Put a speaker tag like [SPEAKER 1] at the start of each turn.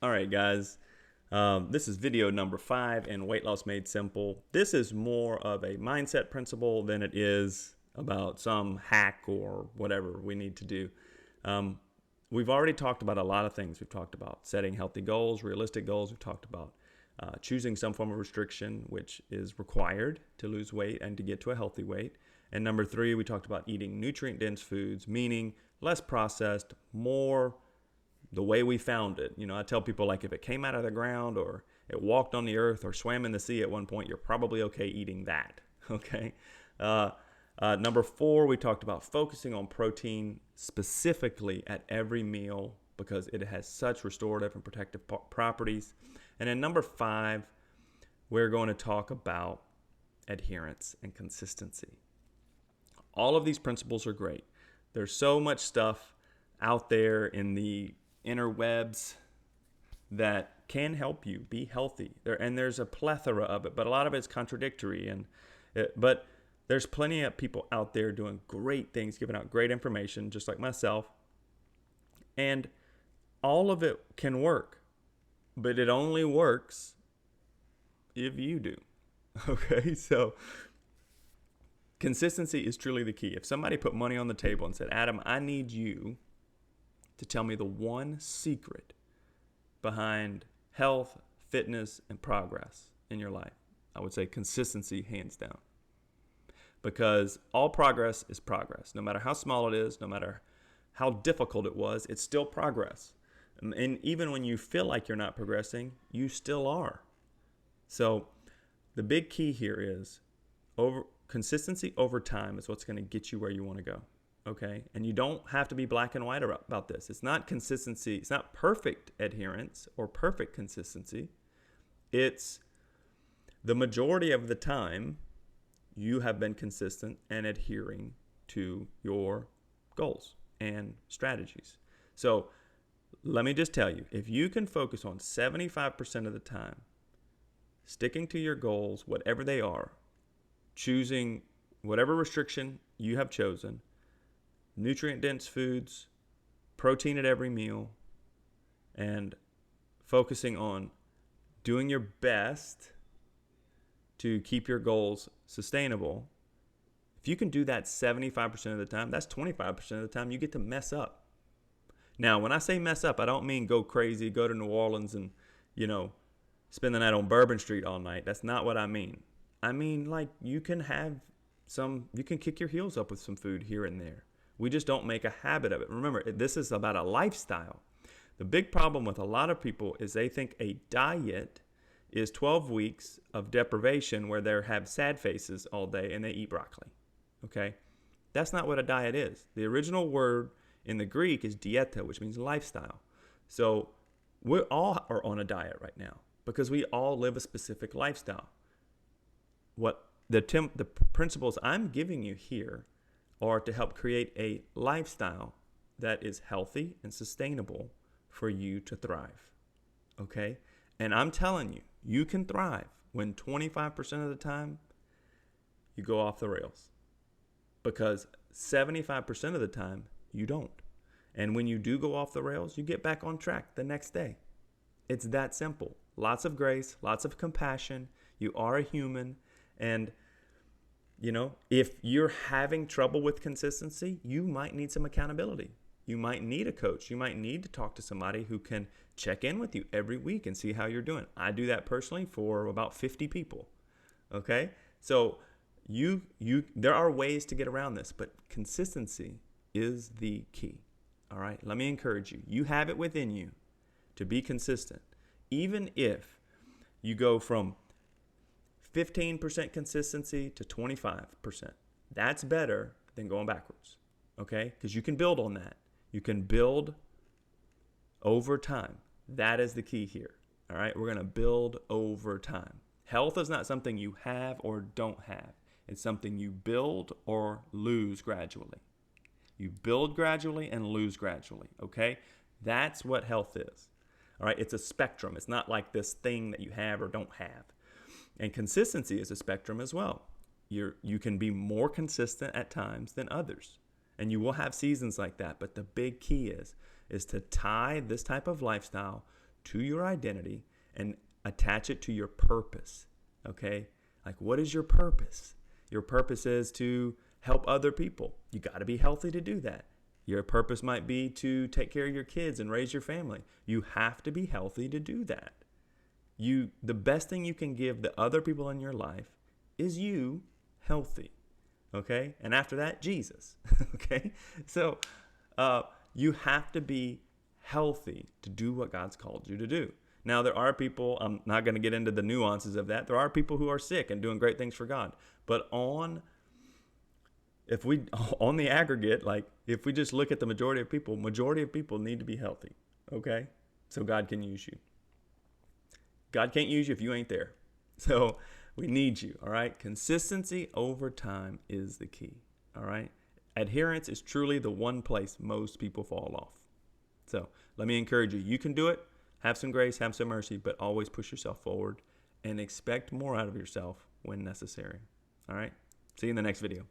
[SPEAKER 1] All right, guys. This is video number 5 in Weight Loss Made Simple. This is more of a mindset principle than it is about some hack or whatever we need to do. We've already talked about a lot of things. We've talked about setting healthy goals, realistic goals. We've talked about choosing some form of restriction, which is required to lose weight and to get to a healthy weight. And number 3, we talked about eating nutrient-dense foods, meaning less processed, more the way we found it. I tell people, like, if it came out of the ground or it walked on the earth or swam in the sea at one point, you're probably okay eating that. Okay. Number 4, we talked about focusing on protein specifically at every meal because it has such restorative and protective properties. And then number 5, we're going to talk about adherence and consistency. All of these principles are great. There's so much stuff out there in the interwebs that can help you be healthy. There's a plethora of it, but a lot of it's contradictory. But there's plenty of people out there doing great things, giving out great information, just like myself. And all of it can work, but it only works if you do. Okay, so consistency is truly the key. If somebody put money on the table and said, Adam, I need you to tell me the one secret behind health, fitness, and progress in your life, I would say consistency, hands down. Because all progress is progress. No matter how small it is, no matter how difficult it was, it's still progress. And even when you feel like you're not progressing, you still are. So the big key here is consistency over time is what's going to get you where you want to go. Okay? And you don't have to be black and white about this. It's not consistency. It's not perfect adherence or perfect consistency. It's the majority of the time you have been consistent and adhering to your goals and strategies. So let me just tell you, if you can focus on 75% of the time, sticking to your goals, whatever they are, choosing whatever restriction you have chosen, nutrient-dense foods, protein at every meal, and focusing on doing your best to keep your goals sustainable. If you can do that 75% of the time, that's 25% of the time you get to mess up. Now, when I say mess up, I don't mean go crazy, go to New Orleans and, spend the night on Bourbon Street all night. That's not what I mean. I mean, like, you can kick your heels up with some food here and there. We just don't make a habit of it. Remember, this is about a lifestyle. The big problem with a lot of people is they think a diet is 12 weeks of deprivation where they have sad faces all day and they eat broccoli. Okay? That's not what a diet is. The original word in the Greek is dieta, which means lifestyle. So we all are on a diet right now because we all live a specific lifestyle. What the principles I'm giving you here are to help create a lifestyle that is healthy and sustainable for you to thrive. Okay? And I'm telling you, you can thrive when 25% of the time you go off the rails. Because 75% of the time you don't. And when you do go off the rails, you get back on track the next day. It's that simple. Lots of grace, lots of compassion. You are a human. And if you're having trouble with consistency, you might need some accountability. You might need a coach. You might need to talk to somebody who can check in with you every week and see how you're doing. I do that personally for about 50 people. Okay? So there are ways to get around this, but consistency is the key. All right? Let me encourage you. You have it within you to be consistent. Even if you go from 15% consistency to 25%. That's better than going backwards, okay? Because you can build on that. You can build over time. That is the key here, all right? We're going to build over time. Health is not something you have or don't have. It's something you build or lose gradually. You build gradually and lose gradually, okay? That's what health is, all right? It's a spectrum. It's not like this thing that you have or don't have. And consistency is a spectrum as well. You can be more consistent at times than others. And you will have seasons like that. But the big key is to tie this type of lifestyle to your identity and attach it to your purpose. Okay? Like, what is your purpose? Your purpose is to help other people. You got to be healthy to do that. Your purpose might be to take care of your kids and raise your family. You have to be healthy to do that. The best thing you can give the other people in your life is you healthy. Okay? And after that, Jesus. Okay? So you have to be healthy to do what God's called you to do. Now, there are people, I'm not going to get into the nuances of that. There are people who are sick and doing great things for God. But on the aggregate, like if we just look at the majority of people need to be healthy. Okay? So God can use you. God can't use you if you ain't there. So we need you. All right? Consistency over time is the key. All right? Adherence is truly the one place most people fall off. So let me encourage you. You can do it. Have some grace, have some mercy, but always push yourself forward and expect more out of yourself when necessary. All right? See you in the next video.